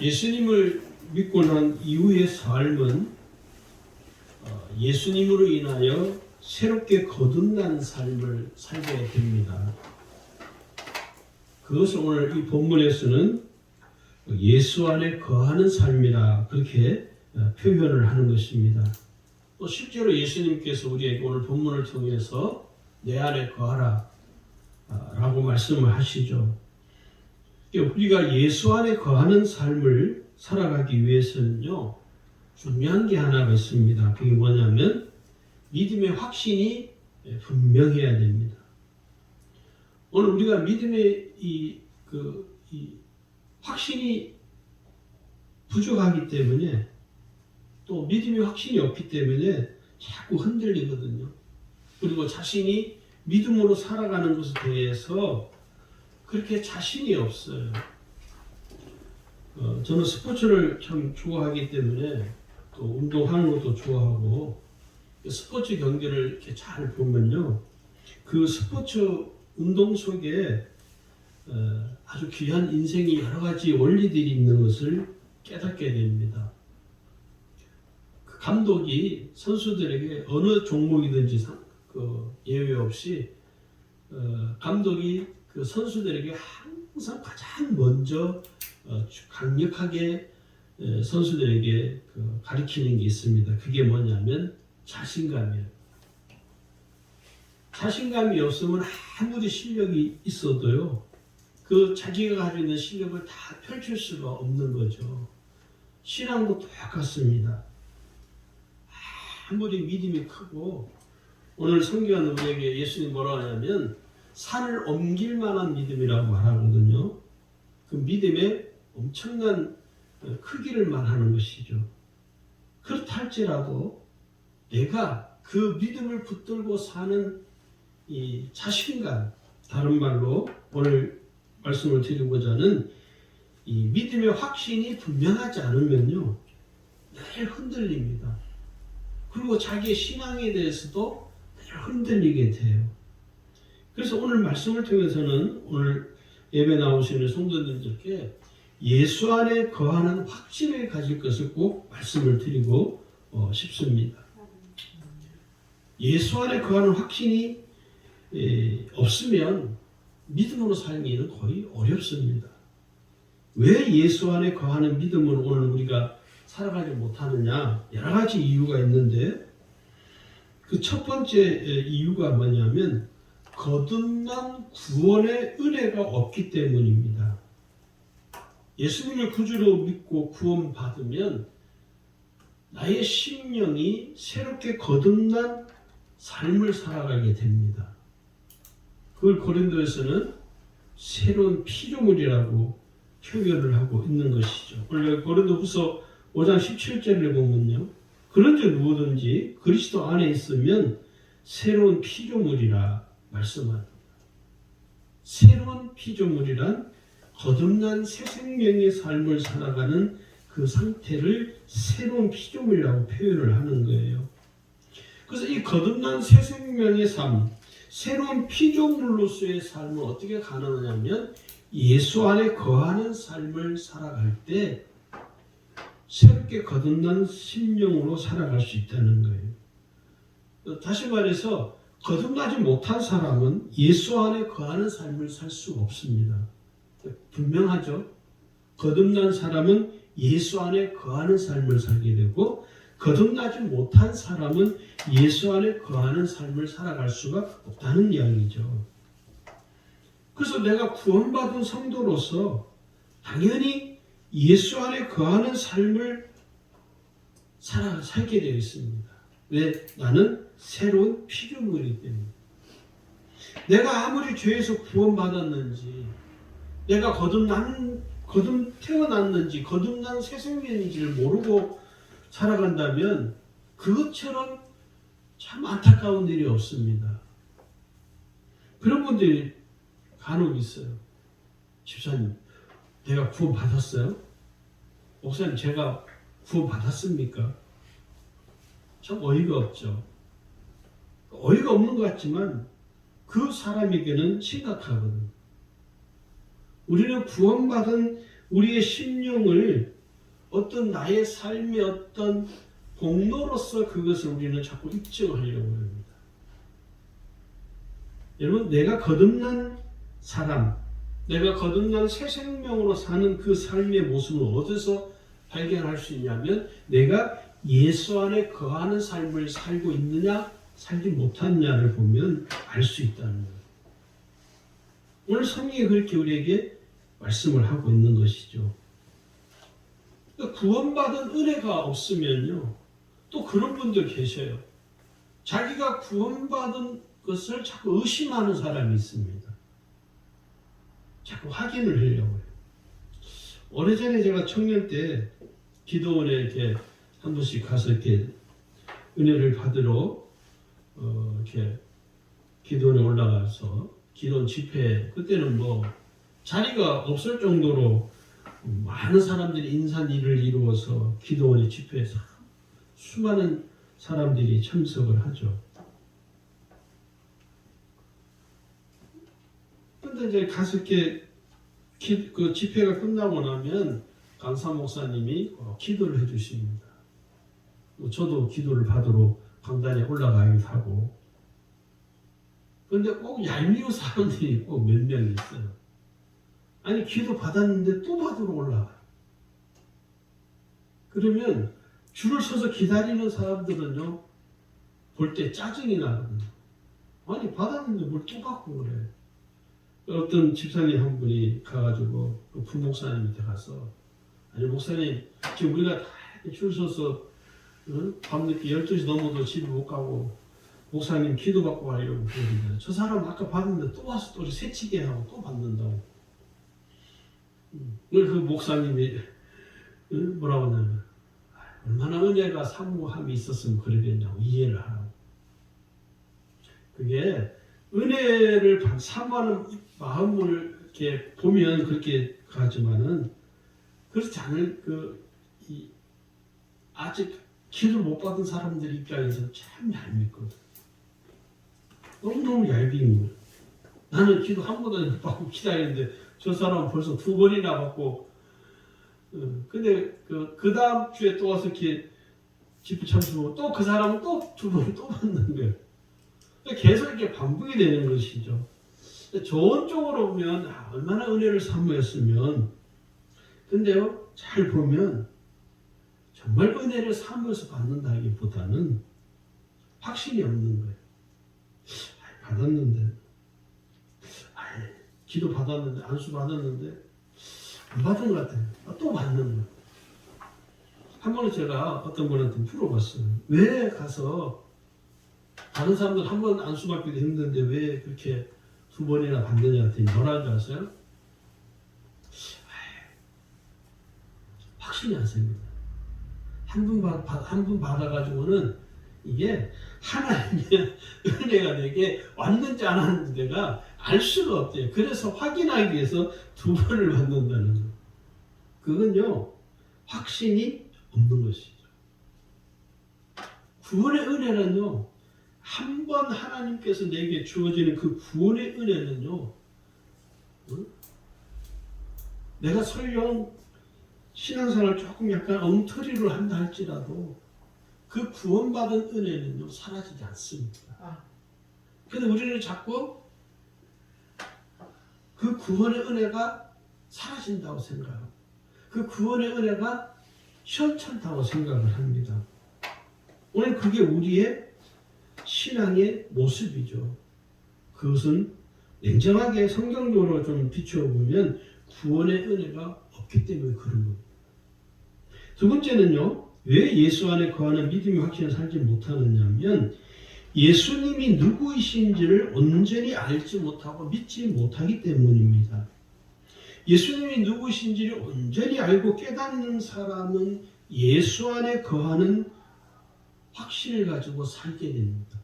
예수님을 믿고 난 이후의 삶은 예수님으로 인하여 새롭게 거듭난 삶을 살게 됩니다. 그것을 오늘 이 본문에서는 예수 안에 거하는 삶이라 그렇게 표현을 하는 것입니다. 또 실제로 예수님께서 우리에게 오늘 본문을 통해서 내 안에 거하라 라고 말씀을 하시죠. 우리가 예수 안에 거하는 삶을 살아가기 위해서는요, 중요한 게 하나가 있습니다. 그게 뭐냐면 믿음의 확신이 분명해야 됩니다. 오늘 우리가 믿음의 이 확신이 부족하기 때문에, 또 믿음의 확신이 없기 때문에 자꾸 흔들리거든요. 그리고 자신이 믿음으로 살아가는 것에 대해서 그렇게 자신이 없어요. 저는 스포츠를 참 좋아하기 때문에 또 운동하는 것도 좋아하고, 스포츠 경기를 이렇게 잘 보면요, 그 스포츠 운동 속에 아주 귀한 인생의 여러 가지 원리들이 있는 것을 깨닫게 됩니다. 그 감독이 선수들에게 어느 종목이든지 예외 없이 감독이 그 선수들에게 항상 가장 먼저 강력하게 선수들에게 가르치는 게 있습니다. 그게 뭐냐면 자신감이에요. 자신감이 없으면 아무리 실력이 있어도요, 그 자기가 가지고 있는 실력을 다 펼칠 수가 없는 거죠. 신앙도 똑같습니다. 아무리 믿음이 크고, 오늘 성경은 우리에게 예수님이 뭐라고 하냐면 산을 옮길 만한 믿음이라고 말하거든요. 그 믿음의 엄청난 크기를 말하는 것이죠. 그렇다 할지라도 내가 그 믿음을 붙들고 사는 이 자신감, 다른 말로 오늘 말씀을 드리고자 하는 이 믿음의 확신이 분명하지 않으면요, 늘 흔들립니다. 그리고 자기의 신앙에 대해서도 늘 흔들리게 돼요. 그래서 오늘 말씀을 통해서는 오늘 예배 나오시는 성도님들께 예수 안에 거하는 확신을 가질 것을 꼭 말씀을 드리고 싶습니다. 예수 안에 거하는 확신이 없으면 믿음으로 살기는 거의 어렵습니다. 왜 예수 안에 거하는 믿음으로 오늘 우리가 살아가지 못하느냐? 여러 가지 이유가 있는데, 그 첫 번째 이유가 뭐냐면 거듭난 구원의 은혜가 없기 때문입니다. 예수님을 구주로 믿고 구원받으면 나의 심령이 새롭게 거듭난 삶을 살아가게 됩니다. 그걸 고린도에서는 새로운 피조물이라고 표현을 하고 있는 것이죠. 원래 고린도후서 5장 17절을 보면요, 그런즉 누구든지 그리스도 안에 있으면 새로운 피조물이라 말씀합니다. 새로운 피조물이란 거듭난 새 생명의 삶을 살아가는 그 상태를 새로운 피조물이라고 표현을 하는 거예요. 그래서 이 거듭난 새 생명의 삶, 새로운 피조물로서의 삶은 어떻게 가능하냐면 예수 안에 거하는 삶을 살아갈 때 새롭게 거듭난 심령으로 살아갈 수 있다는 거예요. 다시 말해서 거듭나지 못한 사람은 예수 안에 거하는 삶을 살 수가 없습니다. 분명하죠? 거듭난 사람은 예수 안에 거하는 삶을 살게 되고, 거듭나지 못한 사람은 예수 안에 거하는 삶을 살아갈 수가 없다는 이야기죠. 그래서 내가 구원받은 성도로서 당연히 예수 안에 거하는 삶을 살게 되어 있습니다. 왜? 나는 새로운 피조물이기 때문에. 내가 아무리 죄에서 구원받았는지, 내가 태어났는지, 거듭난 새 생명인지를 모르고 살아간다면 그것처럼 참 안타까운 일이 없습니다. 그런 분들이 간혹 있어요. 집사님, 내가 구원 받았어요? 목사님, 제가 구원 받았습니까? 참 어이가 없죠. 어이가 없는 것 같지만 그 사람에게는 심각하거든요. 우리는 구원받은 우리의 심령을 어떤 나의 삶의 어떤 공로로서 그것을 우리는 자꾸 입증하려고 합니다. 여러분, 내가 거듭난 사람, 내가 거듭난 새 생명으로 사는 그 삶의 모습을 어디서 발견할 수 있냐면 내가 예수 안에 거하는 삶을 살고 있느냐 살지 못하느냐를 보면 알 수 있다는 거예요. 오늘 성경이 그렇게 우리에게 말씀을 하고 있는 것이죠. 구원받은 은혜가 없으면요, 또 그런 분들 계셔요. 자기가 구원받은 것을 자꾸 의심하는 사람이 있습니다. 자꾸 확인을 하려고 해요. 오래전에 제가 청년 때 기도원에 이렇게 한 번씩 가서 이렇게 은혜를 받으러 이렇게 기도원에 올라가서 기도원 집회, 그때는 뭐 자리가 없을 정도로 많은 사람들이 인산일을 이루어서 기도원의 집회에서 수많은 사람들이 참석을 하죠. 근데 이제 가서 이렇게 그 집회가 끝나고 나면 강사 목사님이 기도를 해주십니다. 저도 기도를 받으러 강단에 올라가기도 하고. 근데 꼭 얄미운 사람들이 꼭 몇 명 있어요. 아니, 기도 받았는데 또 받으러 올라가. 그러면 줄을 서서 기다리는 사람들은요, 볼 때 짜증이 나거든요. 아니, 받았는데 뭘 또 받고 그래. 어떤 집사님 한 분이 가가지고 그 부목사님한테 가서, 아니 목사님, 지금 우리가 다 줄 서서 밤늦게 12시 넘어도 집에 못 가고 목사님 기도받고 가려고 그러는데 저 사람 아까 받는데 또 와서 또 새치게 하고 또 받는다고. 그 목사님이 뭐라고 하냐면 얼마나 은혜가 사모함이 있었으면 그러겠냐고 이해를 하라고. 그게 은혜를 사모하는 마음을 이렇게 보면 그렇게 가지만은 그렇지 않을 아직 기도를 못 받은 사람들 입장에서 참 얄밉거든. 너무너무 얄미운 거야. 나는 기도 한 번도 못 받고 기다리는데 저 사람은 벌써 2번이나 받고. 근데 그 다음 주에 또 와서 이렇게 집회 참석하고 또 그 사람은 또 2번 또 받는 거예요. 계속 이렇게 반복이 되는 것이죠. 좋은 쪽으로 보면 얼마나 은혜를 사모했으면. 근데요, 잘 보면 정말 은혜를 사모해서 받는다기보다는 확신이 없는 거예요. 받았는데, 기도 받았는데, 안수 받았는데 안 받은 것 같아요. 또 받는 거예요. 한 번은 제가 어떤 분한테 물어봤어요. 왜 가서 다른 사람들 한 번 안수 받기도 힘든데 왜 그렇게 2번이나 받느냐 했더니 뭐라는 줄 아세요? 확신이 안 생깁니다. 한 분 받아가지고는 이게 하나님의 은혜가 내게 왔는지 안 왔는지 내가 알 수가 없대요. 그래서 확인하기 위해서 2번을 받는다는 거예요. 그건요, 확신이 없는 것이죠. 구원의 은혜는요, 한 번 하나님께서 내게 주어지는 그 구원의 은혜는요, 내가 설령 신앙생활을 조금 약간 엉터리로 한다 할지라도 그 구원받은 은혜는요, 사라지지 않습니다. 근데 우리는 자꾸 그 구원의 은혜가 사라진다고 생각하고 그 구원의 은혜가 시원찮다고 생각을 합니다. 오늘 그게 우리의 신앙의 모습이죠. 그것은 냉정하게 성경적으로 좀 비춰보면 구원의 은혜가 없기 때문에 그런 겁니다. 두 번째는요, 왜 예수 안에 거하는 믿음의 확신을 살지 못하느냐면 예수님이 누구이신지를 온전히 알지 못하고 믿지 못하기 때문입니다. 예수님이 누구신지를 온전히 알고 깨닫는 사람은 예수 안에 거하는 확신을 가지고 살게 됩니다.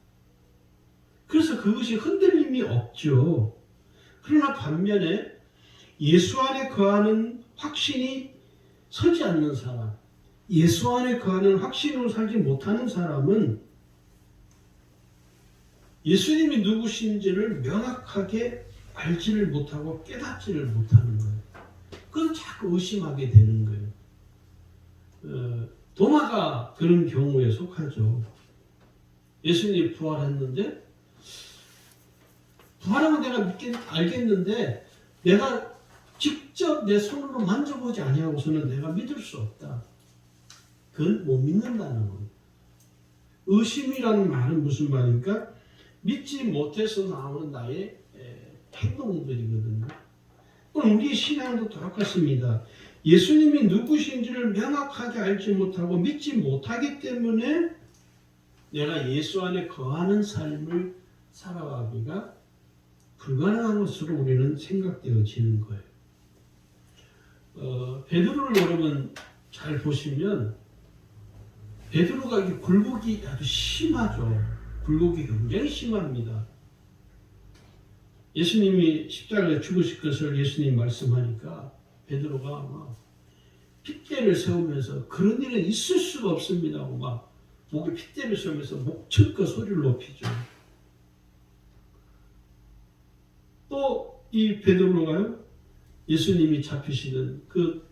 그래서 그것이 흔들림이 없죠. 그러나 반면에 예수 안에 거하는 확신이 서지 않는 사람, 예수 안에 거하는 확신으로 살지 못하는 사람은 예수님이 누구신지를 명확하게 알지를 못하고 깨닫지를 못하는 거예요. 그래서 자꾸 의심하게 되는 거예요. 도마가 그런 경우에 속하죠. 예수님이 부활했는데 부활하면 내가 알겠는데 내가 직접 내 손으로 만져보지 아니하고서는 내가 믿을 수 없다. 그건 못 믿는다는 겁니다. 의심이라는 말은 무슨 말입니까? 믿지 못해서 나오는 나의 행동들이거든요. 우리 신앙도 똑같습니다. 예수님이 누구신지를 명확하게 알지 못하고 믿지 못하기 때문에 내가 예수 안에 거하는 삶을 살아가기가 불가능한 것으로 우리는 생각되어지는 거예요. 베드로를 여러분 잘 보시면 베드로가 이게 굴곡이 아주 심하죠. 굴곡이 굉장히 심합니다. 예수님이 십자가에 죽으실 것을 예수님이 말씀하니까 베드로가 막 핏대를 세우면서 그런 일은 있을 수가 없습니다 하고 막 목에 핏대를 세우면서 목청껏 소리를 높이죠. 또 이 베드로가요, 예수님이 잡히시는 그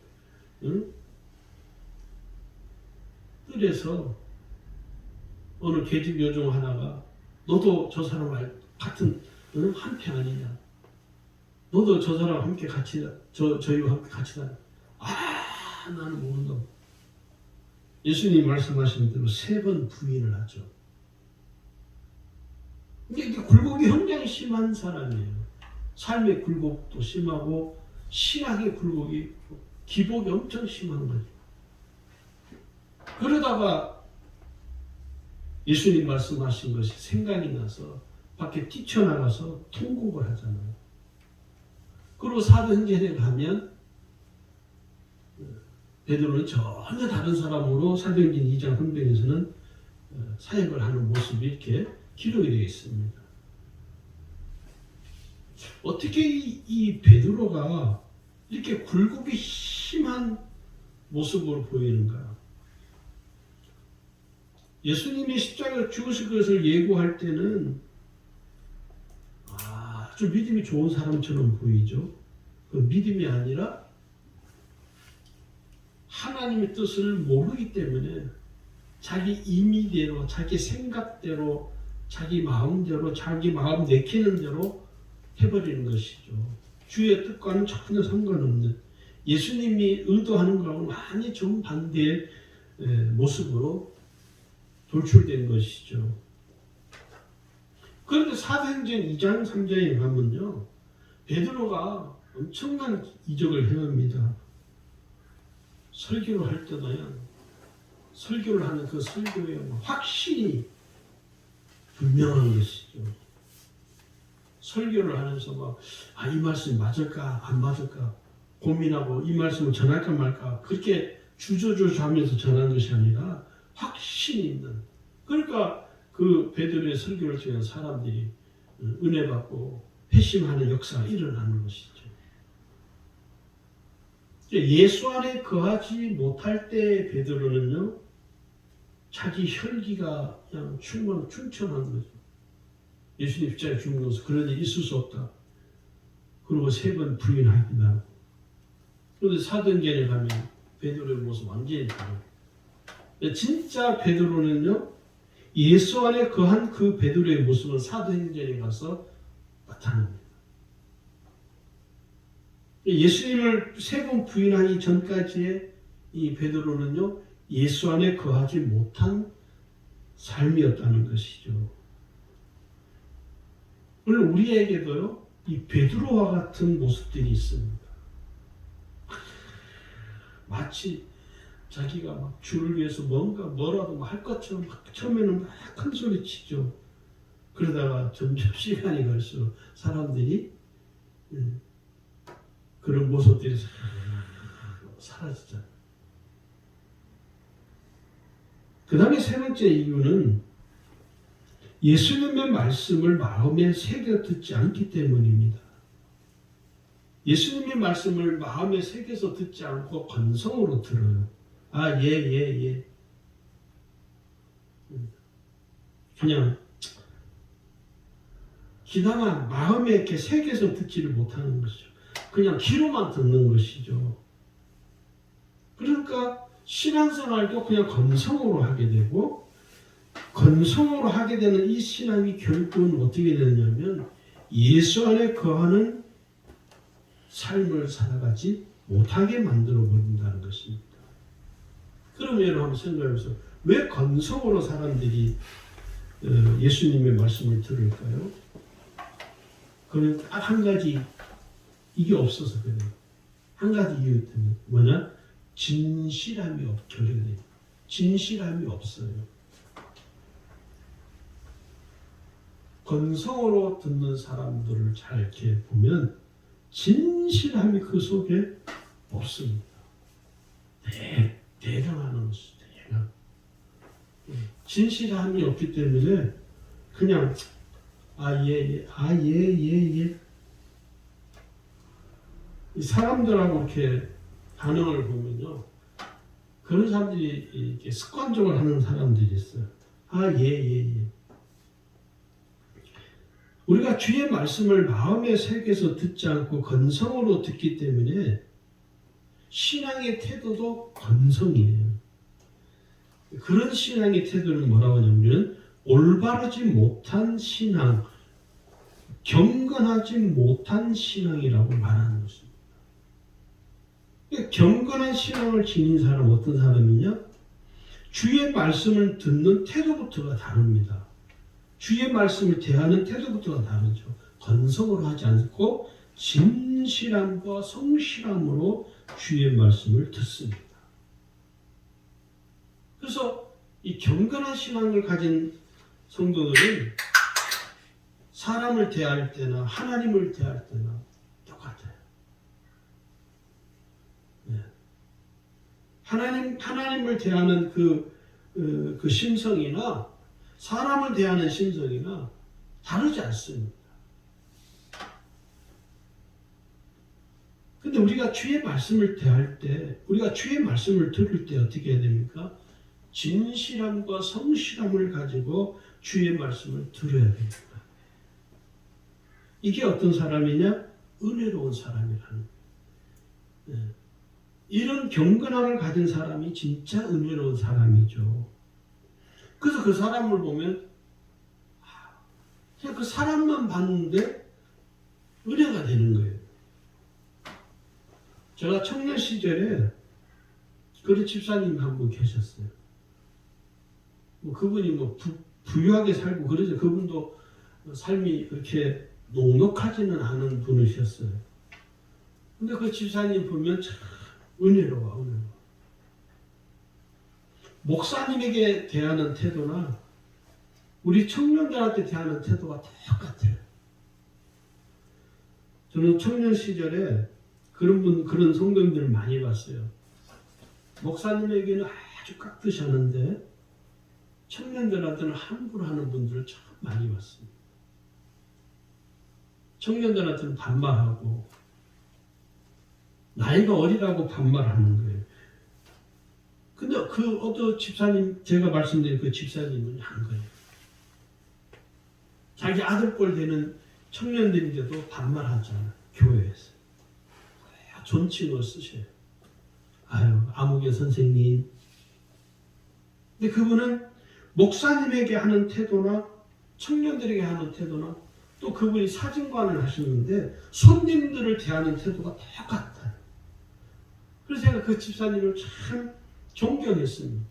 뜰에서 어느 계집 여종 하나가 너도 저 사람 같은 한패 아니냐? 너도 저 사람 함께 같이 저희와 함께 같이 다녀. 나는 모른다. 예수님 말씀하신 대로 3번 부인을 하죠. 이게 굴곡이 굉장히 심한 사람이에요. 삶의 굴곡도 심하고 신학의 굴곡이 기복이 엄청 심한 거죠. 그러다가 예수님 말씀하신 것이 생각이 나서 밖에 뛰쳐나가서 통곡을 하잖아요. 그리고 사도행전에 가면 베드로는 전혀 다른 사람으로 사도행전 2장 3장에서는 사역을 하는 모습이 이렇게 기록이 되어 있습니다. 어떻게 이 베드로가 이렇게 굴곡이 심한 모습으로 보이는가? 예수님이 십자가에 죽으실 것을 예고할 때는 아주 믿음이 좋은 사람처럼 보이죠. 그 믿음이 아니라 하나님의 뜻을 모르기 때문에 자기 임의대로, 자기 생각대로, 자기 마음대로, 자기 마음 내키는 대로 해버리는 것이죠. 주의 뜻과는 전혀 상관없는 예수님이 의도하는 것하고 많이 정반대의 모습으로 돌출된 것이죠. 그런데 사도행전 2장 3장에 가면요, 베드로가 엄청난 이적을 행합니다. 설교를 할 때는 설교를 하는 그 설교의 확신이 분명한 것이죠. 설교를 하면서 이 말씀이 맞을까 안 맞을까 고민하고 이 말씀을 전할까 말까 그렇게 주저주저하면서 전하는 것이 아니라 확신이 있는, 그러니까 그 베드로의 설교를 통해 사람들이 은혜 받고 회심하는 역사가 일어나는 것이죠. 예수 안에 거하지 못할 때 베드로는요, 자기 혈기가 그냥 충천한 거죠. 예수님 십자가에 죽는 것은 그런 일이 있을 수 없다. 그리고 3번 부인하기도 하고. 그런데 사도행전에 가면 베드로의 모습 완전히 다르고. 진짜 베드로는요, 예수 안에 거한 그 베드로의 모습은 사도행전에 가서 나타납니다. 예수님을 3번 부인하기 전까지의 이 베드로는요, 예수 안에 거하지 못한 삶이었다는 것이죠. 오늘 우리에게도요, 이 베드로와 같은 모습들이 있습니다. 마치 자기가 막 주를 위해서 뭐라도 할 것처럼 처음에는 막 큰 소리 치죠. 그러다가 점점 시간이 갈수록 사람들이 그런 모습들이 사라지잖아요. 그 다음에 3번째 이유는 예수님의 말씀을 마음에 새겨 듣지 않기 때문입니다. 예수님의 말씀을 마음에 새겨서 듣지 않고 관성으로 들어요. 예. 그냥 기다만 마음에 이렇게 새겨서 듣지를 못하는 것이죠. 그냥 귀로만 듣는 것이죠. 그러니까 신앙생활도 그냥 건성으로 하게 되고, 건성으로 하게 되는 이 신앙이 결국은 어떻게 되느냐면 예수 안에 거하는 삶을 살아가지 못하게 만들어 버린다는 것입니다. 그러면 여러분 한번 생각해보세요. 왜 건성으로 사람들이 예수님의 말씀을 들을까요? 그건 딱 한 가지, 이게 없어서 그래요. 한 가지 이유 때문에. 뭐냐? 진실함이 결여돼요. 진실함이 없어요. 건성으로 듣는 사람들을 잘 이렇게 보면 진실함이 그 속에 없습니다. 대강하는 것이 대강. 진실함이 없기 때문에 그냥 예. 이 사람들하고 이렇게 반응을 보면요, 그런 사람들이 이렇게 습관적으로 하는 사람들이 있어요. 예. 우리가 주의 말씀을 마음에 새겨서 듣지 않고 건성으로 듣기 때문에 신앙의 태도도 건성이에요. 그런 신앙의 태도는 뭐라고 하냐면 올바르지 못한 신앙, 경건하지 못한 신앙이라고 말하는 것입니다. 경건한 신앙을 지닌 사람은 어떤 사람이냐? 주의 말씀을 듣는 태도부터가 다릅니다. 주의 말씀을 대하는 태도부터가 다르죠. 건성으로 하지 않고 진실함과 성실함으로 주의 말씀을 듣습니다. 그래서 이 경건한 신앙을 가진 성도들은 사람을 대할 때나 하나님을 대할 때나 똑같아요. 네. 하나님을 대하는 그 심성이나 사람을 대하는 심성이나 다르지 않습니다. 근데 우리가 주의 말씀을 대할 때, 우리가 주의 말씀을 들을 때 어떻게 해야 됩니까? 진실함과 성실함을 가지고 주의 말씀을 들어야 됩니다. 이게 어떤 사람이냐? 은혜로운 사람이라는 거예요. 네. 이런 경건함을 가진 사람이 진짜 은혜로운 사람이죠. 그래서 그 사람을 보면 그냥 그 사람만 봤는데 은혜가 되는 거예요. 제가 청년 시절에 그런 집사님 한 분 계셨어요. 그분이 부유하게 살고 그러죠. 그분도 삶이 그렇게 녹록하지는 않은 분이셨어요. 근데 그 집사님 보면 참 은혜로워. 목사님에게 대하는 태도나 우리 청년들한테 대하는 태도가 똑같아요. 저는 청년 시절에 그런 성도님들을 많이 봤어요. 목사님에게는 아주 깍듯이 하는데 청년들한테는 함부로 하는 분들을 참 많이 봤습니다. 청년들한테는 반말하고 나이가 어리다고 반말하는 거예요. 근데 그 어떤 집사님, 제가 말씀드린 그 집사님은 한 거예요. 자기 아들뻘 되는 청년들인데도 반말하잖아, 교회에서. 존칭을 쓰셔요. 아무개 선생님. 근데 그분은 목사님에게 하는 태도나 청년들에게 하는 태도나 또 그분이 사진관을 하시는데 손님들을 대하는 태도가 똑같아요. 그래서 제가 그 집사님을 참 존경했습니다.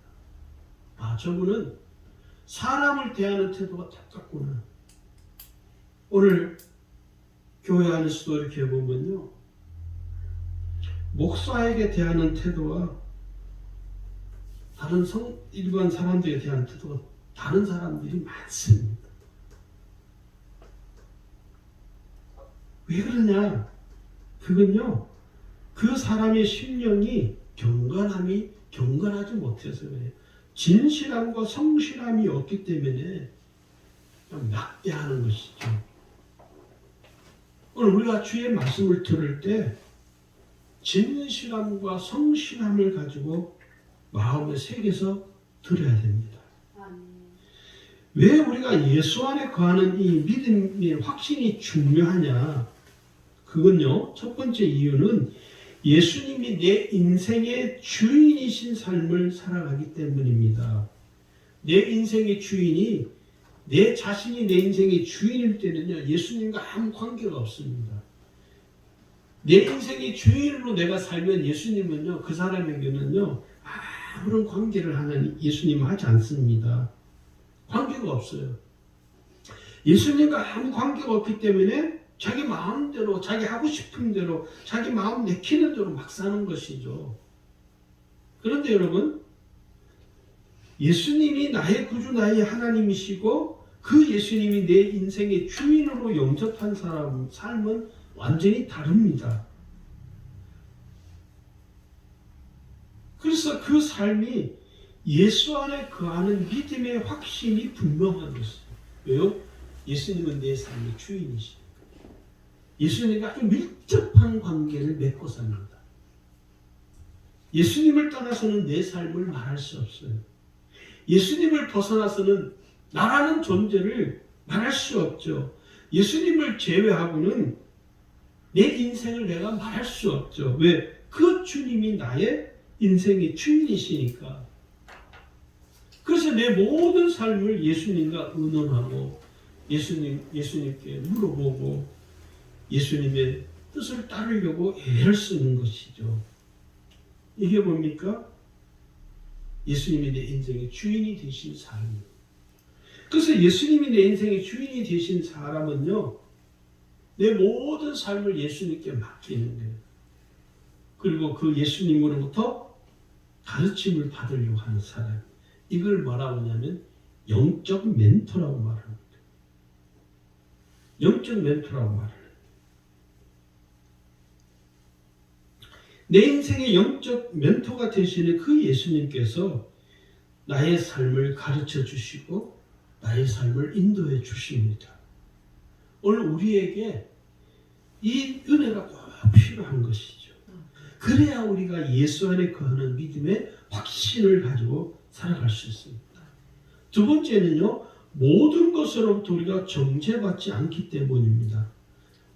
저분은 사람을 대하는 태도가 똑같구나. 오늘 교회 안에서도 이렇게 보면요, 목사에게 대하는 태도와 다른 일반 사람들에 대한 태도가 다른 사람들이 많습니다. 왜 그러냐? 그건요, 그 사람의 심령이 경건하지 못해서 그래요. 진실함과 성실함이 없기 때문에 막대하는 것이죠. 오늘 우리가 주의 말씀을 들을 때 진실함과 성실함을 가지고 마음에 새겨서 들어야 됩니다. 왜 우리가 예수 안에 거하는 이 믿음의 확신이 중요하냐? 그건요, 첫 번째 이유는 예수님이 내 인생의 주인이신 삶을 살아가기 때문입니다. 내 인생의 주인이, 내 자신이 내 인생의 주인일 때는요, 예수님과 아무 관계가 없습니다. 내 인생의 주인으로 내가 살면 예수님은요, 그 사람에게는요, 아무런 관계를 하는 예수님은 하지 않습니다. 관계가 없어요. 예수님과 아무 관계가 없기 때문에 자기 마음대로, 자기 하고 싶은 대로, 자기 마음 내키는 대로 막 사는 것이죠. 그런데 여러분, 예수님이 나의 구주, 나의 하나님이시고 그 예수님이 내 인생의 주인으로 영접한 사람 삶은 완전히 다릅니다. 그래서 그 삶이 예수 안에 거하는 믿음의 확신이 분명한 것이에요. 왜요? 예수님은 내 삶의 주인이시니까. 예수님과 아주 밀접한 관계를 맺고 삽니다. 예수님을 떠나서는 내 삶을 말할 수 없어요. 예수님을 벗어나서는 나라는 존재를 말할 수 없죠. 예수님을 제외하고는 내 인생을 내가 말할 수 없죠. 왜? 그 주님이 나의 인생의 주인이시니까. 그래서 내 모든 삶을 예수님과 의논하고 예수님께 물어보고 예수님의 뜻을 따르려고 애를 쓰는 것이죠. 이게 뭡니까? 예수님이 내 인생의 주인이 되신 삶이에요. 그래서 예수님이 내 인생의 주인이 되신 사람은요, 내 모든 삶을 예수님께 맡기는 거예요. 그리고 그 예수님으로부터 가르침을 받으려고 하는 사람. 이걸 뭐라고 하냐면 영적 멘토라고 말합니다. 영적 멘토라고 말해요. 내 인생의 영적 멘토가 되시는 그 예수님께서 나의 삶을 가르쳐 주시고 나의 삶을 인도해 주십니다. 오늘 우리에게 이 은혜가 꼭 필요한 것이죠. 그래야 우리가 예수 안에 거하는 믿음의 확신을 가지고 살아갈 수 있습니다. 두 번째는요, 모든 것으로부터 우리가 정죄받지 않기 때문입니다.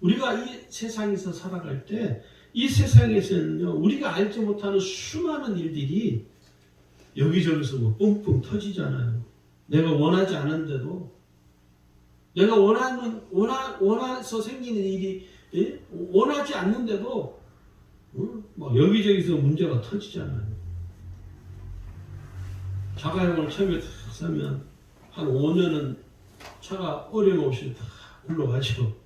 우리가 이 세상에서 살아갈 때 이 세상에서는요, 우리가 알지 못하는 수많은 일들이 여기저기서 뭐 뻥뻥 터지잖아요. 내가 원하지 않은데도, 내가 원해서 생기는 일이, 원하지 않는데도, 막 여기저기서 문제가 터지잖아요. 자가용을 처음에 딱 사면 한 5년은 차가 어려움없이 다 굴러가죠.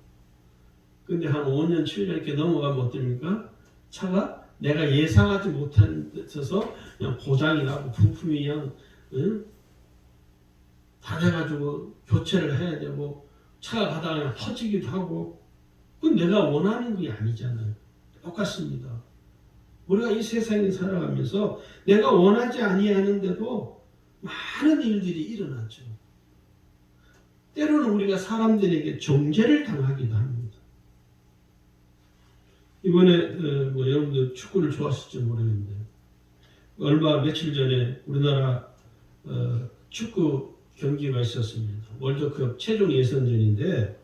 근데 한 5년, 7년 이렇게 넘어가면 어떻습니까? 차가 내가 예상하지 못한 데서 그냥 고장이 나고 부품이 그냥 다 돼가지고 교체를 해야 되고 차가 가다가 그냥 터지기도 하고, 그건 내가 원하는 게 아니잖아요. 똑같습니다. 우리가 이 세상에 살아가면서 내가 원하지 아니하는데도 많은 일들이 일어나죠. 때로는 우리가 사람들에게 정죄를 당하기도 합니다. 이번에 여러분들 축구를 좋아하실지 모르겠는데 며칠 전에 우리나라 축구 경기가 있었습니다. 월드컵 최종 예선전인데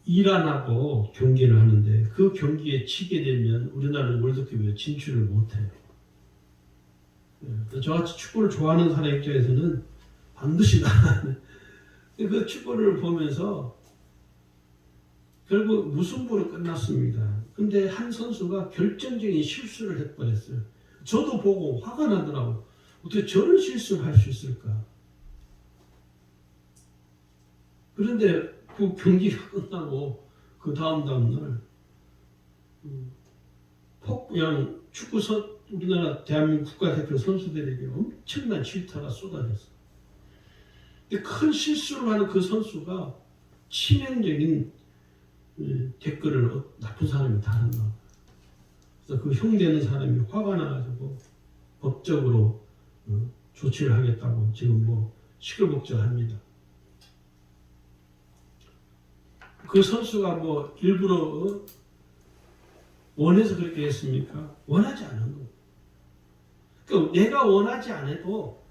이란하고 경기를 하는데 그 경기에 치게 되면 우리나라는 월드컵에 진출을 못해요. 저같이 축구를 좋아하는 사람 입장에서는 반드시 나가는 그 축구를 보면서 결국 무승부로 끝났습니다. 근데 한 선수가 결정적인 실수를 해버렸어요. 저도 보고 화가 나더라고요. 어떻게 저런 실수를 할 수 있을까? 그런데 그 경기가 끝나고 그 다음 날 그냥 우리나라 대한민국 국가대표 선수들에게 엄청난 질타가 쏟아졌어요. 근데 큰 실수를 하는 그 선수가 치명적인 댓글을 나쁜 사람이 달았나. 그래서 그 형되는 사람이 화가 나가지고 법적으로 조치를 하겠다고 지금 시끌벅적합니다. 그 선수가 일부러 원해서 그렇게 했습니까? 원하지 않은 거. 그러니까 내가 원하지 않아도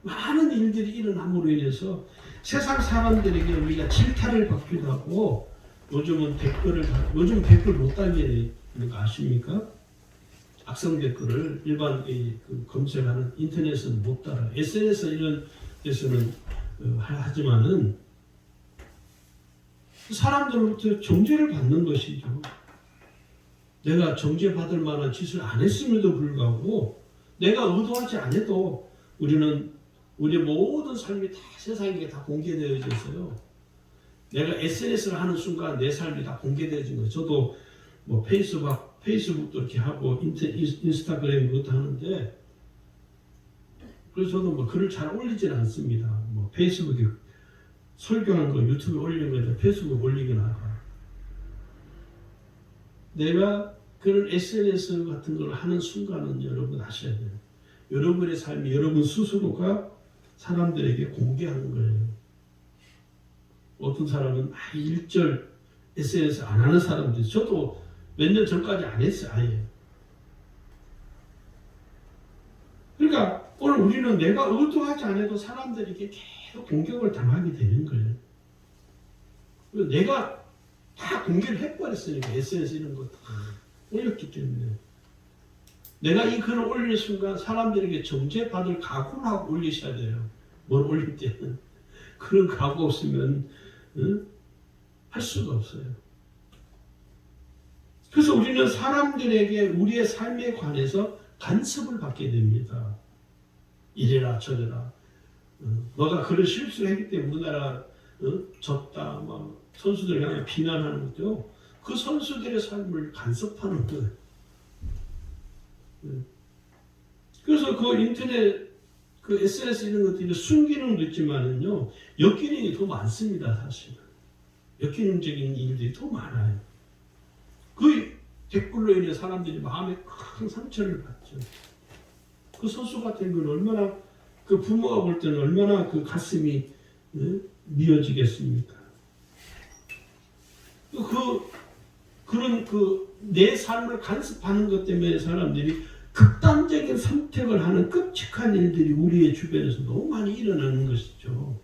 많은 일들이 일어남으로 인해서 세상 사람들에게 우리가 질타를 받기도 하고 요즘 댓글 못 달리는 거 아십니까? 악성 댓글을 일반 검색하는 인터넷은 못 달아. SNS 이런 데서는 하지만은 사람들로부터 정죄를 받는 것이죠. 내가 정죄받을 만한 짓을 안 했음에도 불구하고 내가 의도하지 않아도 우리의 모든 삶이 다 세상에 다 공개되어져 있어요. 내가 SNS를 하는 순간 내 삶이 다 공개되어진 거예요. 저도 뭐 페이스북도 이렇게 하고 인스타그램 그것도 하는데 그래서 저도 뭐 글을 잘 올리지는 않습니다. 뭐 페이스북에 설교한 거 유튜브에 올리는 거 페이스북에 올리긴 하고 내가 그런 SNS 같은 걸 하는 순간은 여러분 아셔야 돼요. 여러분의 삶이 여러분 스스로가 사람들에게 공개하는 거예요. 어떤 사람은 일절 SNS 안 하는 사람들이 저도 몇 년 전까지 안 했어요. 아예. 그러니까 오늘 우리는 내가 의도하지 않아도 사람들에게 계속 공격을 당하게 되는 거예요. 내가 다 공개를 해버렸으니까 SNS 이런 거 다 올렸기 때문에 내가 이 글을 올리는 순간 사람들에게 정죄받을 각오를 하고 올리셔야 돼요. 뭘 올릴 때는 그런 각오 없으면 할 수가 없어요. 그래서 우리는 사람들에게 우리의 삶에 관해서 간섭을 받게 됩니다. 이래라 저래라. 너가 그런 실수를 했기 때문에 우리나라가 졌다. 막 선수들 향해 비난하는 것도 그 선수들의 삶을 간섭하는 거예요. 그래서 그 인터넷 그 SNS 이런 것들이 순기능도 있지만은요 역기능이 더 많습니다. 사실은 역기능적인 일들이 더 많아요. 그 댓글로 인해 사람들이 마음에 큰 상처를 받죠. 그 선수 같은 건 얼마나 그 부모가 볼 때는 얼마나 그 가슴이 미어지겠습니까? 그런 내 삶을 간섭하는 것 때문에 사람들이 극단적인 선택을 하는 끔찍한 일들이 우리의 주변에서 너무 많이 일어나는 것이죠.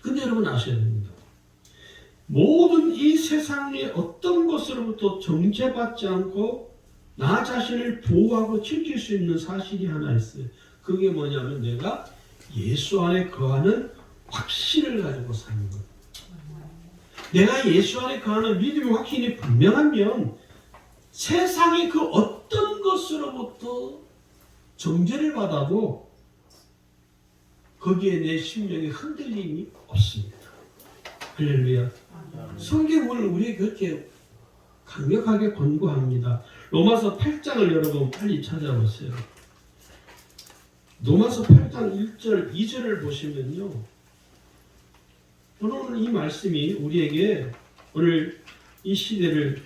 근데 여러분 아셔야 됩니다. 모든 이 세상의 어떤 것으로부터 정죄받지 않고 나 자신을 보호하고 지킬 수 있는 사실이 하나 있어요. 그게 뭐냐면 내가 예수 안에 거하는 확신을 가지고 사는 것. 내가 예수 안에 거하는 믿음의 확신이 분명하면 세상의 그 어떤 것으로부터 정죄를 받아도 거기에 내 심령의 흔들림이 없습니다. 할렐루야. 성경을 우리에게 그렇게 강력하게 권고합니다. 로마서 8장을 여러분 빨리 찾아보세요. 로마서 8장 1절 2절을 보시면요. 오늘 이 말씀이 우리에게 오늘 이 시대를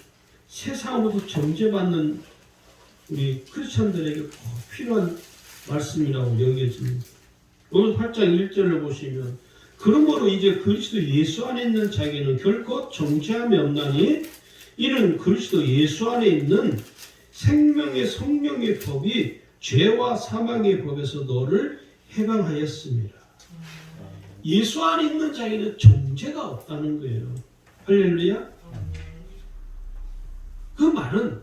세상으로부터 정죄받는 우리 크리스천들에게 꼭 필요한 말씀이라고 여겨집니다. 로마서 8장 1절을 보시면 그러므로 이제 그리스도 예수 안에 있는 자에게는 결코 정죄함이 없나니 이는 그리스도 예수 안에 있는 생명의 성령의 법이 죄와 사망의 법에서 너를 해방하였습니다. 예수 안에 있는 자에게는 정죄가 없다는 거예요. 할렐루야. 그 말은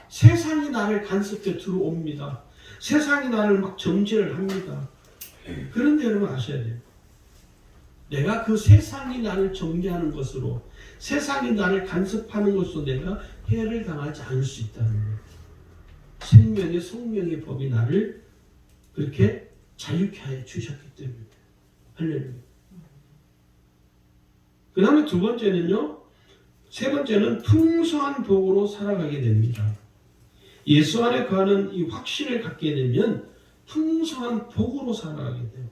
세상이 나를 간섭해 들어옵니다. 세상이 나를 막 정죄를 합니다. 그런데 여러분 아셔야 돼요. 내가 그 세상이 나를 정죄하는 것으로 세상이 나를 간섭하는 것으로 내가 해를 당하지 않을 수 있다는 거예요. 생명의 성령의 법이 나를 그렇게 자유케 하여 주셨기 때문에. 할렐루야. 그 다음에 두 번째는요. 세 번째는 풍성한 복으로 살아가게 됩니다. 예수 안에 거하는 이 확신을 갖게 되면 풍성한 복으로 살아가게 돼요.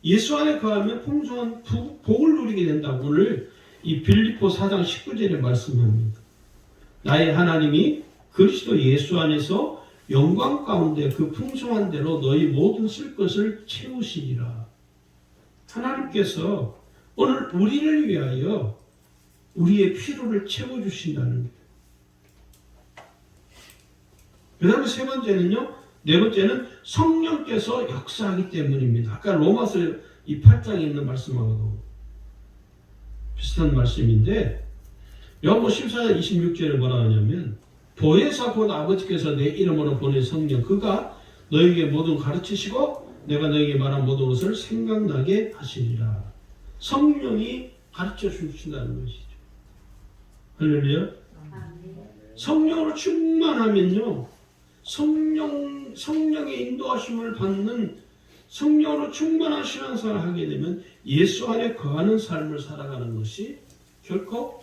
예수 안에 거하면 풍성한 복을 누리게 된다고 오늘 이 빌립보 4장 19절에 말씀합니다. 나의 하나님이 그리스도 예수 안에서 영광 가운데 그 풍성한 대로 너희 모든 쓸 것을 채우시리라. 하나님께서 오늘 우리를 위하여 우리의 필요를 채워주신다는 거예요. 그 다음에 세 번째는요. 네 번째는 성령께서 역사하기 때문입니다. 아까 로마서 이 8장에 있는 말씀하고도 비슷한 말씀인데 요한복음 14장 26절에 뭐라 하냐면 보혜사 곧 아버지께서 내 이름으로 보낸 성령 그가 너에게 모든 가르치시고 내가 너에게 말한 모든 것을 생각나게 하시리라. 성령이 가르쳐 주신다는 것이죠. 할렐루야. 성령으로 충만하면요. 성령의 인도하심을 받는 성령으로 충만한 신앙생활을 하게 되면 예수 안에 거하는 삶을 살아가는 것이 결코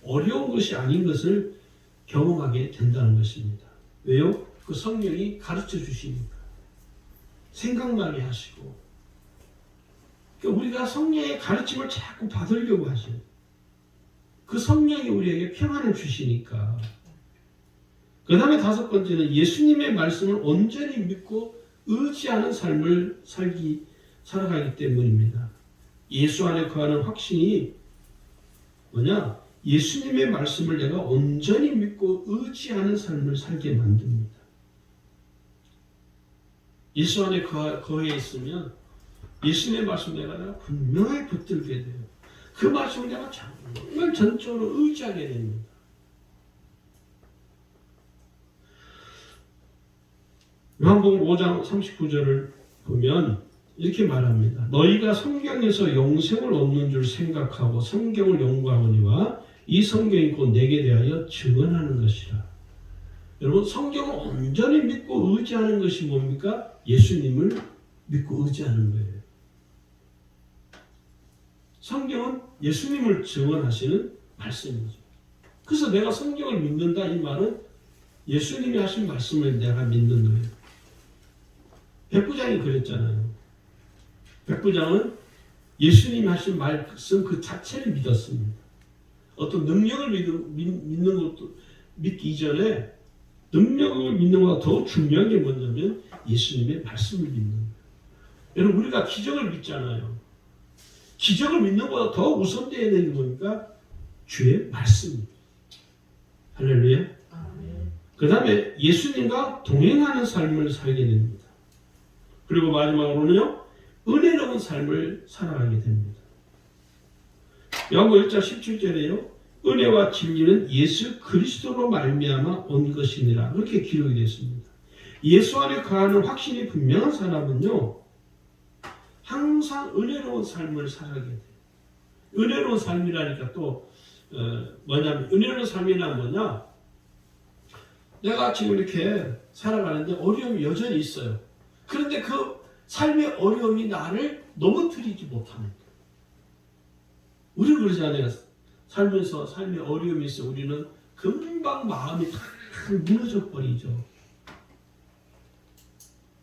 어려운 것이 아닌 것을 경험하게 된다는 것입니다. 왜요? 그 성령이 가르쳐 주시니까. 생각나게 하시고. 그러니까 우리가 성령의 가르침을 자꾸 받으려고 하셔요. 그 성령이 우리에게 평안을 주시니까. 그 다음에 다섯 번째는 예수님의 말씀을 온전히 믿고 의지하는 삶을 살아가기 때문입니다. 예수 안에 거하는 확신이 뭐냐? 예수님의 말씀을 내가 온전히 믿고 의지하는 삶을 살게 만듭니다. 예수 안에 거해 있으면 예수님의 말씀 내가 분명히 붙들게 돼요. 그 말씀을 내가 정말 전적으로 의지하게 됩니다. 요한복음 5장 39절을 보면 이렇게 말합니다. 너희가 성경에서 영생을 얻는 줄 생각하고 성경을 연구하거니와 이 성경이 곧 내게 대하여 증언하는 것이라. 여러분 성경을 온전히 믿고 의지하는 것이 뭡니까? 예수님을 믿고 의지하는 거예요. 성경은 예수님을 증언하시는 말씀이죠. 그래서 내가 성경을 믿는다 이 말은 예수님이 하신 말씀을 내가 믿는 거예요. 백부장이 그랬잖아요. 백부장은 예수님이 하신 말씀 그 자체를 믿었습니다. 어떤 능력을 믿는 것도 믿기 이전에 능력을 믿는 것보다 더 중요한 게 뭐냐면 예수님의 말씀을 믿는 거예요. 여러분 우리가 기적을 믿잖아요. 기적을 믿는 것보다 더 우선되어야 되는 게 뭡니까? 주의 말씀입니다. 할렐루야. 그 다음에 예수님과 동행하는 삶을 살게 됩니다. 그리고 마지막으로는요. 은혜로운 삶을 살아가게 됩니다. 요한복음 1장 17절에요. 은혜와 진리는 예수 그리스도로 말미암아 온 것이니라. 그렇게 기록이 되어 있습니다. 예수 안에 거하는 확신이 분명한 사람은요. 항상 은혜로운 삶을 살아가게 돼요. 은혜로운 삶이라니까 또 뭐냐면 은혜로운 삶이란 뭐냐? 내가 지금 이렇게 살아가는데 어려움이 여전히 있어요. 그런데 그 삶의 어려움이 나를 넘어뜨리지 못하는 거예요. 우리는 그러잖아요. 살면서 삶의 어려움이 있어 우리는 금방 마음이 다 무너져 버리죠.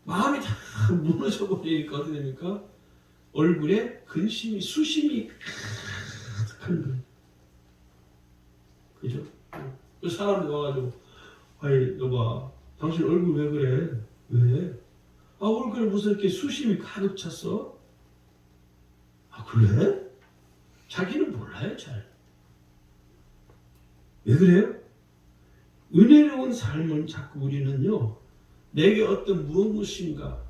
마음이 다 무너져 버리니까 어떻게 됩니까? 얼굴에 근심이 수심이 가득한 거예요. 그죠? 그 사람이 와가지고 아이 여봐 당신 얼굴 왜 그래? 왜? 아 얼굴에 무슨 이렇게 수심이 가득 찼어? 아 그래? 자기는 몰라요 잘. 왜 그래요? 은혜로운 삶은 자꾸 우리는요 내게 어떤 무엇인가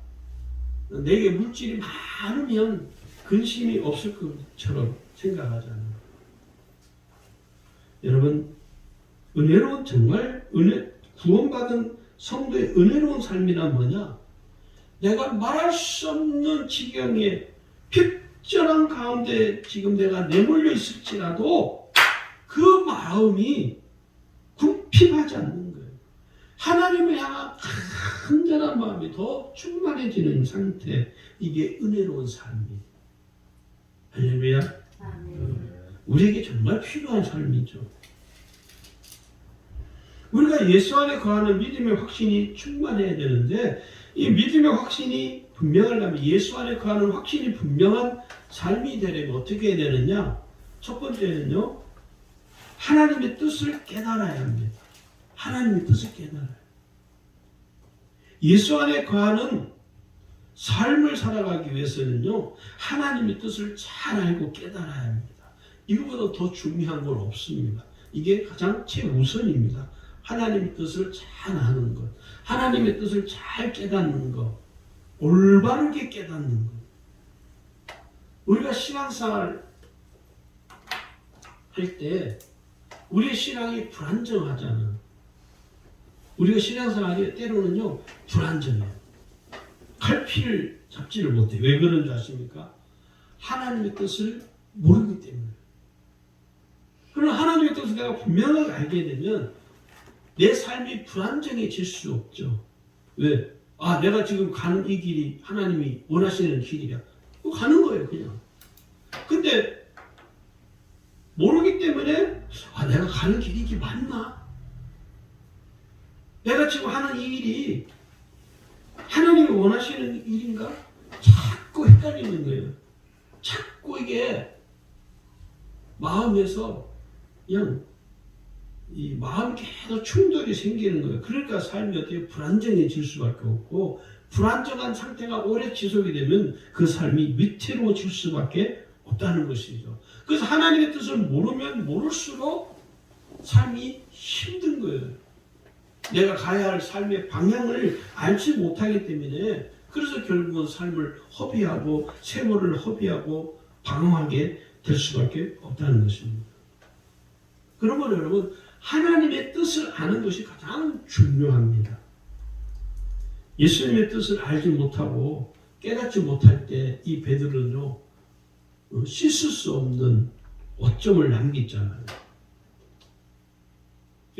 내게 물질이 많으면 근심이 없을 것처럼 생각하잖아요. 여러분 은혜로운 정말 구원받은 성도의 은혜로운 삶이란 뭐냐? 내가 말할 수 없는 지경에 핍절한 가운데 지금 내가 내몰려 있을지라도 그 마음이 궁핍하지 않는 거예요. 하나님을 향한 간절한 마음이 더 충만해지는 상태. 이게 은혜로운 삶이에요. 할렐루야. 우리에게 정말 필요한 삶이죠. 우리가 예수 안에 거하는 믿음의 확신이 충만해야 되는데 이 믿음의 확신이 분명하려면 예수 안에 거하는 확신이 분명한 삶이 되려면 어떻게 해야 되느냐? 첫 번째는요. 하나님의 뜻을 깨달아야 합니다. 하나님의 뜻을 깨달아요. 예수 안에 거하는 삶을 살아가기 위해서는요. 하나님의 뜻을 잘 알고 깨달아야 합니다. 이거보다 더 중요한 건 없습니다. 이게 가장 최우선입니다. 하나님의 뜻을 잘 아는 것, 하나님의 뜻을 잘 깨닫는 것, 올바르게 깨닫는 것. 우리가 신앙생활 할 때 우리의 신앙이 불안정하잖아. 우리가 신앙생활이 때로는요 불안정해요. 갈피를 잡지를 못해. 왜 그런 줄 아십니까? 하나님의 뜻을 모르기 때문에. 그럼 하나님의 뜻을 내가 분명하게 알게 되면 내 삶이 불안정해질 수 없죠. 왜? 아, 내가 지금 가는 이 길이 하나님이 원하시는 길이야. 가는 거예요, 그냥. 근데 모르기 때문에 아, 내가 가는 길이 이게 맞나? 내가 지금 하는 이 일이 하나님이 원하시는 일인가? 자꾸 헷갈리는 거예요. 자꾸 이게 마음에서 그냥 이 마음 계속 충돌이 생기는 거예요. 그러니까 삶이 어떻게 불안정해질 수밖에 없고, 불안정한 상태가 오래 지속이 되면 그 삶이 위태로워질 수밖에 없다는 것이죠. 그래서 하나님의 뜻을 모르면 모를수록 삶이 힘든 거예요. 내가 가야 할 삶의 방향을 알지 못하기 때문에, 그래서 결국은 삶을 허비하고 세월을 허비하고 방황하게 될 수밖에 없다는 것입니다. 그러면 여러분, 하나님의 뜻을 아는 것이 가장 중요합니다. 예수님의 뜻을 알지 못하고 깨닫지 못할 때 이 베드로는요 씻을 수 없는 오점을 남겼잖아요.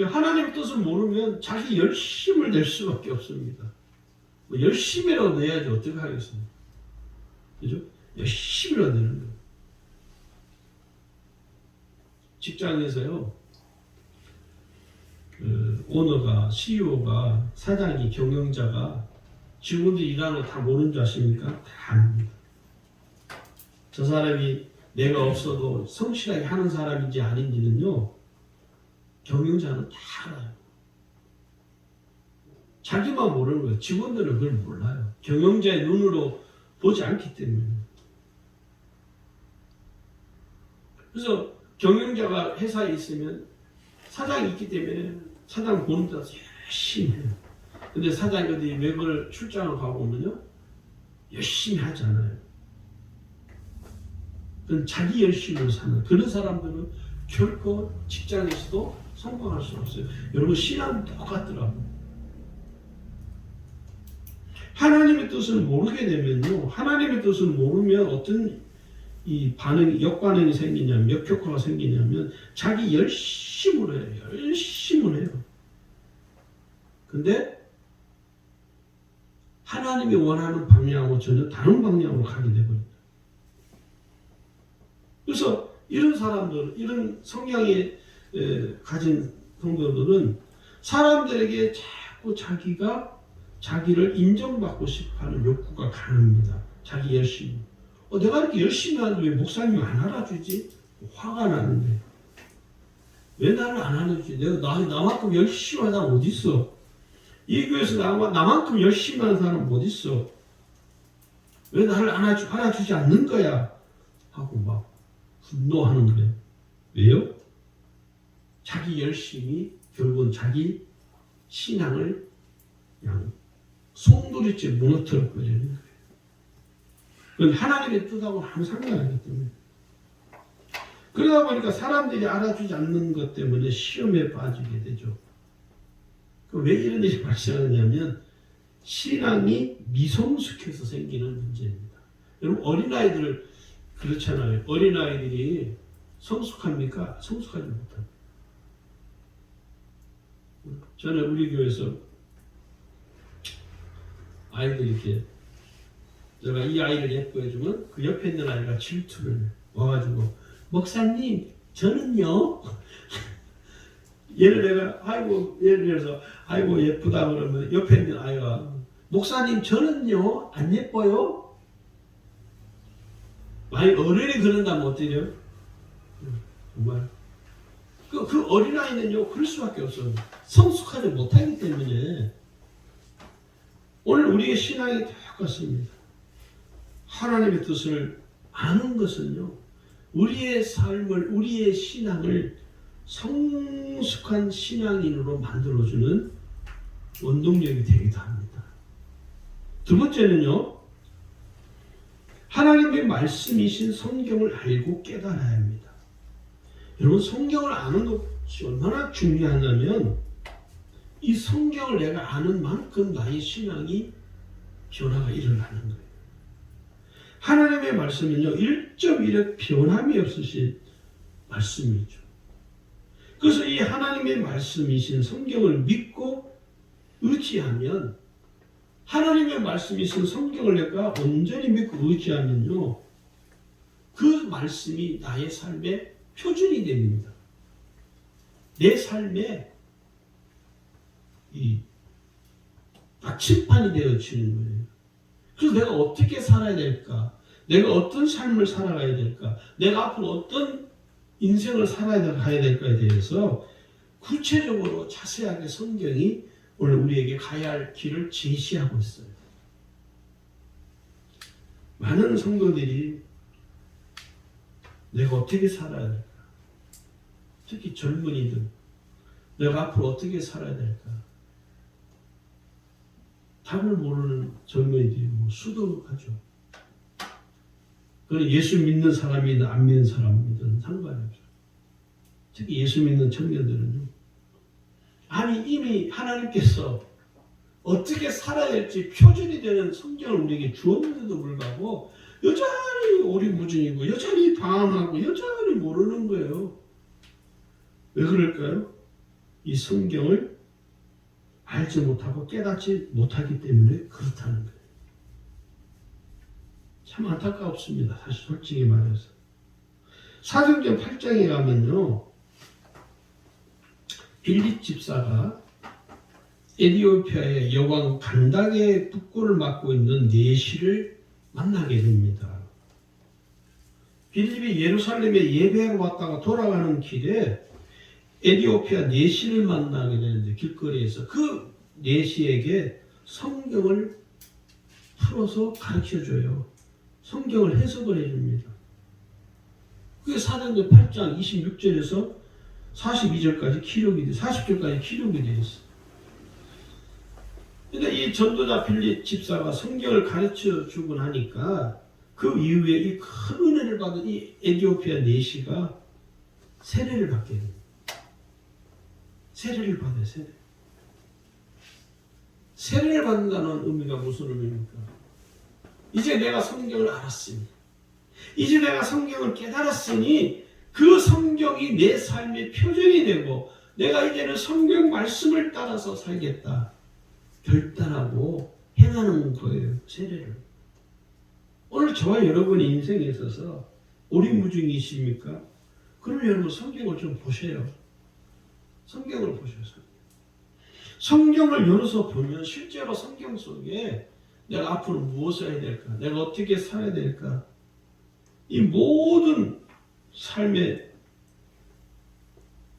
하나님의 뜻을 모르면 자기 열심을 낼 수밖에 없습니다. 뭐 열심이라도 내야지 어떻게 하겠습니까? 그죠? 열심이라도 내는 거예요. 직장에서요 오너가, CEO가, 사장이, 경영자가 직원들이 일하는 거 다 모르는 줄 아십니까? 다 압니다. 저 사람이 내가 없어도 성실하게 하는 사람인지 아닌지는요 경영자는 다 알아요. 자기만 모르는 거예요. 직원들은 그걸 몰라요. 경영자의 눈으로 보지 않기 때문에. 그래서 경영자가 회사에 있으면 사장이 있기 때문에 사장 보는 데서 열심히 해요. 근데 사장이 어디 외국을 출장을 가고 오면요 열심히 하잖아요. 그건 자기 열심으로 사는 그런 사람들은 결코 직장에서도 성공할 수 없어요. 여러분 신앙은 똑같더라고요. 하나님의 뜻을 모르게 되면요, 하나님의 뜻을 모르면 어떤 이 반응이, 역반응이 생기냐면, 역효과가 생기냐면 자기 열심으로 해요. 열심을 해요. 근데 하나님이 원하는 방향하고 전혀 다른 방향으로 가게 되거든요. 그래서 이런 사람들, 이런 성향이 가진 성도들은 사람들에게 자꾸 자기를 인정받고 싶어하는 욕구가 강합니다. 자기 열심히. 내가 이렇게 열심히 하는데 왜 목사님이 안 알아주지? 화가 나는데. 왜 나를 안 알아주지? 내가 나만큼 열심히 하는 사람 어디 있어? 이 교회에서 나만큼 열심히 하는 사람 어디 있어? 왜 나를 알아주지 않는 거야? 하고 막 분노하는 거예요. 왜요? 자기 열심이 결국은 자기 신앙을 그냥 송두리째 무너뜨려 버리는 거예요. 그건 하나님의 뜻하고는 아무 상관이 없기 때문에. 그러다 보니까 사람들이 알아주지 않는 것 때문에 시험에 빠지게 되죠. 왜 이런 일이 발생하냐면 신앙이 미성숙해서 생기는 문제입니다. 여러분 어린아이들 그렇잖아요. 어린아이들이 성숙합니까? 성숙하지 못합니다. 저는 우리 교회에서 아이들이 이렇게 제가 이 아이를 예뻐해주면 그 옆에 있는 아이가 질투를 와가지고 목사님 저는요 예를 들어서 아이고 예쁘다 그러면 옆에 있는 아이가 목사님 저는요 안 예뻐요? 많이 어른이 그런다면 어때요? 정말 그 어린아이는요 그럴 수밖에 없어요. 성숙하지 못하기 때문에. 오늘 우리의 신앙이 똑같습니다. 하나님의 뜻을 아는 것은요 우리의 삶을, 우리의 신앙을 성숙한 신앙인으로 만들어주는 원동력이 되기도 합니다. 두 번째는요, 하나님의 말씀이신 성경을 알고 깨달아야 합니다. 여러분, 성경을 아는 것이 얼마나 중요하냐면 이 성경을 내가 아는 만큼 나의 신앙이 변화가 일어나는 거예요. 하나님의 말씀은요, 1.1의 변함이 없으신 말씀이죠. 그래서 이 하나님의 말씀이신 성경을 믿고 의지하면, 하나님의 말씀이신 성경을 내가 온전히 믿고 의지하면요, 그 말씀이 나의 삶의 표준이 됩니다. 내 삶의 이 나침판이 되어지는 거예요. 그래서 내가 어떻게 살아야 될까? 내가 어떤 삶을 살아가야 될까? 내가 앞으로 어떤 인생을 살아가야 될까에 대해서 구체적으로 자세하게 성경이 오늘 우리에게 가야 할 길을 제시하고 있어요. 많은 성도들이 내가 어떻게 살아야 될까? 특히 젊은이들, 내가 앞으로 어떻게 살아야 될까? 답을 모르는 젊은이들이 수두룩하죠. 그건 예수 믿는 사람이든 안 믿는 사람이든 상관이 없어요. 특히 예수 믿는 청년들은요. 아니, 이미 하나님께서 어떻게 살아야 될지 표준이 되는 성경을 우리에게 주었는데도 불구하고 여전히 오리무중이고 여전히 방황하고 여전히 모르는 거예요. 왜 그럴까요? 이 성경을 알지 못하고 깨닫지 못하기 때문에 그렇다는 거예요. 참 안타깝습니다. 사실 솔직히 말해서. 사도행전 8장에 가면요, 빌립 집사가 에티오피아의 여왕 간닥의 국고를 맡고 있는 내시를 만나게 됩니다. 빌립이 예루살렘에 예배하러 왔다가 돌아가는 길에 에티오피아 내시를 만나게 되는데, 길거리에서 그 내시에게 성경을 풀어서 가르쳐줘요. 성경을 해석을 해줍니다. 그게 사도행전 8장 26절에서 42절까지 기록이 돼, 40절까지 기록이 되어 있어요. 근데 이 전도자 빌립 집사가 성경을 가르쳐 주고 나니까 그 이후에 이 큰 은혜를 받은 이 에티오피아 내시가 세례를 받게 됩니다. 세례를 받아요, 세례. 세례를 받는다는 의미가 무슨 의미입니까? 이제 내가 성경을 알았으니, 이제 내가 성경을 깨달았으니 그 성경이 내 삶의 표준이 되고 내가 이제는 성경 말씀을 따라서 살겠다 결단하고 행하는 거예요, 세례를. 오늘 저와 여러분의 인생에 있어서 오리무중이십니까? 그럼 여러분 성경을 좀 보세요. 성경을 보셔서 성경을 열어서 보면 실제로 성경 속에 내가 앞으로 무엇을 해야 될까? 내가 어떻게 살아야 될까? 이 모든 삶의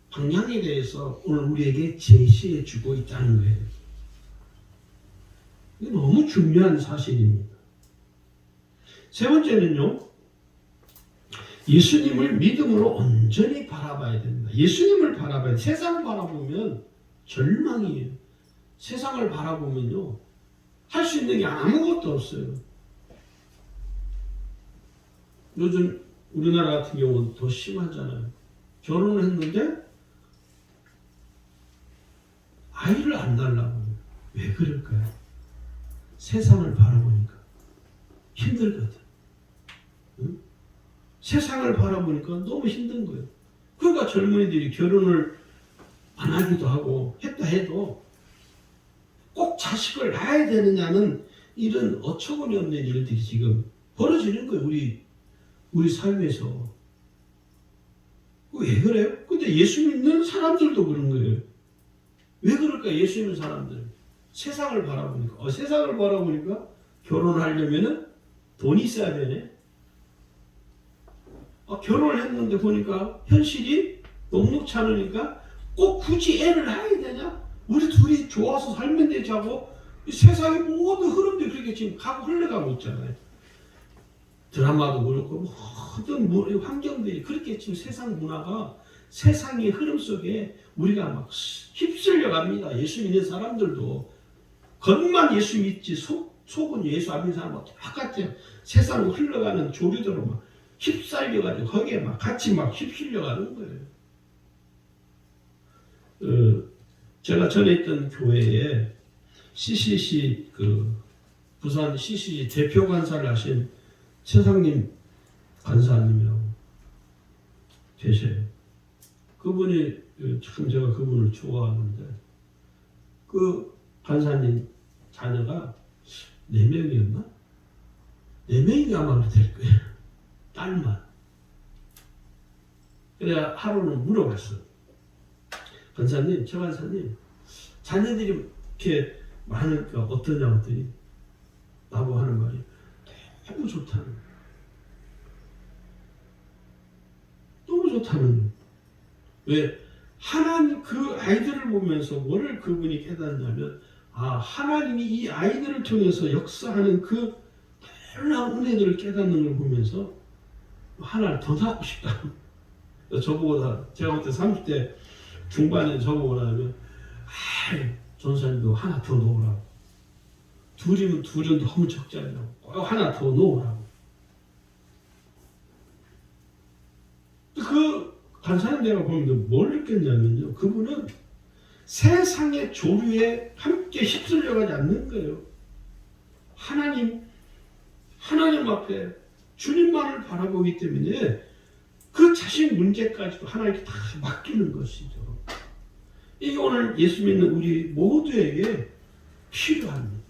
방향에 대해서 오늘 우리에게 제시해 주고 있다는 거예요. 이게 너무 중요한 사실입니다. 세 번째는요, 예수님을 믿음으로 온전히 바라봐야 됩니다. 예수님을 바라봐야 돼요. 세상을 바라보면 절망이에요. 세상을 바라보면요, 할 수 있는 게 아무것도 없어요. 요즘 우리나라 같은 경우는 더 심하잖아요. 결혼을 했는데 아이를 안 달라고 해요. 왜 그럴까요? 세상을 바라보니까 힘들거든. 응? 세상을 바라보니까 너무 힘든 거예요. 그러니까 젊은이들이 결혼을 안 하기도 하고, 했다 해도 꼭 자식을 낳아야 되느냐는 이런 어처구니 없는 일들이 지금 벌어지는 거예요. 우리 삶에서. 왜 그래요? 근데 예수 믿는 사람들도 그런 거예요. 왜 그럴까? 예수 믿는 사람들. 세상을 바라보니까. 세상을 바라보니까 결혼을 하려면은 돈이 있어야 되네. 결혼을 했는데 보니까 현실이 녹록치 않으니까 꼭 굳이 애를 낳아야 되냐? 우리 둘이 좋아서 살면 되지 하고 세상의 모든 흐름들이 그렇게 지금 흘러가고 있잖아요. 드라마도 그렇고 모든 환경들이 그렇게 지금 세상 문화가 세상의 흐름 속에 우리가 막 휩쓸려 갑니다. 예수 믿는 사람들도 겉만 예수 믿지 속은 예수 안 믿는 사람과 똑같아요. 세상으로 흘러가는 조류대로 막 휩쓸려가지고 거기에 막 같이 막 휩쓸려가는 거예요. 제가 전에 있던 교회에 CCC 부산 CCC 대표 간사를 하신 최상님 간사님이라고 계셔요. 그분이 참 제가 그분을 좋아하는데 그 간사님 자녀가 4명이었나? 4명이 아마 될 거예요. 딸만. 그래 하루는 물어봤어. 간사님, 최 간사님, 자녀들이 이렇게 많으니까 어떠냐 했더니 나보고 하는 말이 너무 좋다는 거예요. 너무 좋다는 거예요. 왜? 하나님 그 아이들을 보면서 뭐를 그분이 깨닫냐면 하나님이 이 아이들을 통해서 역사하는 그 놀라운 은혜들을 깨닫는 걸 보면서 하나를 더 낳고 싶다. 저보고 제가 그때 30대 중반에 저보고 나면 전사님도 하나 더 놓으라고. 둘은 너무 적잖아요. 꼭 하나 더 놓으라고. 그 간사님 내가 보면 뭘 느꼈냐면요. 그분은 세상의 조류에 함께 휩쓸려가지 않는 거예요. 하나님 앞에 주님만을 바라보기 때문에 그 자신 문제까지도 하나님께 다 맡기는 것이죠. 이게 오늘 예수 믿는 우리 모두에게 필요합니다.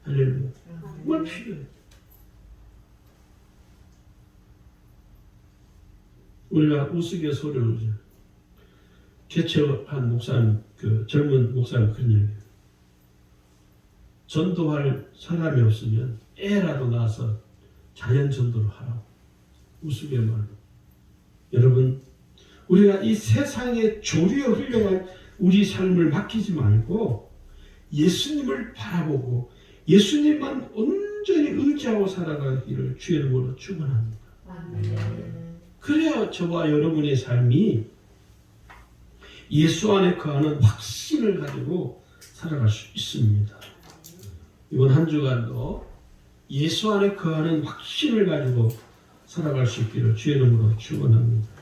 할렐루야. 정말 필요해요. 우리가 우스갯소리로 개척한 목사님, 젊은 목사님 그런 얘기예요. 전도할 사람이 없으면 애라도 낳아서 자연 전도를 하라고. 우스갯말로. 여러분, 우리가 이 세상의 조류에 흘러갈 우리 삶을 맡기지 말고 예수님을 바라보고 예수님만 온전히 의지하고 살아가기를 주의 이름으로 축원합니다. 그래야 저와 여러분의 삶이 예수 안에 거하는 확신을 가지고 살아갈 수 있습니다. 이번 한 주간도 예수 안에 거하는 확신을 가지고 살아갈 수 있기를 주의 이름으로 축원합니다.